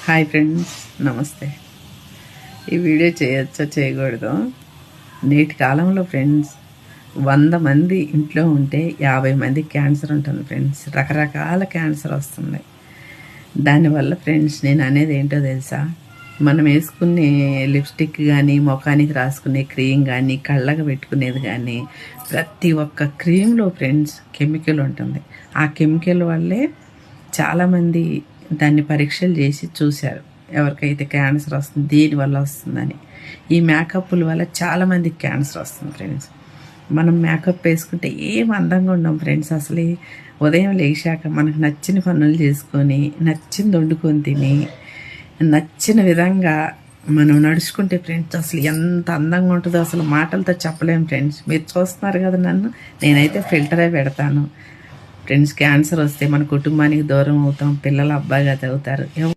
Hi friends, నమస్తే. ఈ video చేయొచ్చో చేయకూడదు. నేటి కాలంలో ఫ్రెండ్స్ 100 మంది ఇంట్లో ఉంటే 50 మందికి క్యాన్సర్ ఉంటుంది ఫ్రెండ్స్. రకరకాల క్యాన్సర్ వస్తుంది. దానివల్ల ఫ్రెండ్స్ నేను అనేది ఏంటో తెలుసా, మనం వేసుకునే లిప్స్టిక్ కానీ, ముఖానికి రాసుకునే క్రీమ్ కానీ, కళ్ళకు పెట్టుకునేది కానీ, ప్రతి ఒక్క క్రీమ్లో ఫ్రెండ్స్ కెమికల్ ఉంటుంది. ఆ కెమికల్ వల్లే చాలామంది దాన్ని పరీక్షలు చేసి చూశారు, ఎవరికైతే క్యాన్సర్ వస్తుంది, దీనివల్ల వస్తుందని. ఈ మేకప్ల వల్ల చాలామందికి క్యాన్సర్ వస్తుంది ఫ్రెండ్స్. మనం మేకప్ వేసుకుంటే ఏం అందంగా ఉన్నాం ఫ్రెండ్స్. అసలు ఉదయం లేచాక మనకు నచ్చిన పనులు చేసుకొని, నచ్చింది వండుకొని తిని, నచ్చిన విధంగా మనం నడుచుకుంటే ఫ్రెండ్స్ అసలు ఎంత అందంగా ఉంటుందో అసలు మాటలతో చెప్పలేము ఫ్రెండ్స్. మీరు చూస్తున్నారు కదా నన్ను, నేనైతే ఫిల్టరే పెడతాను ఫ్రెండ్స్. క్యాన్సర్ వస్తే మన కుటుంబానికి దూరం అవుతాం, పిల్లలు అబ్బాయిగా అవుతారు.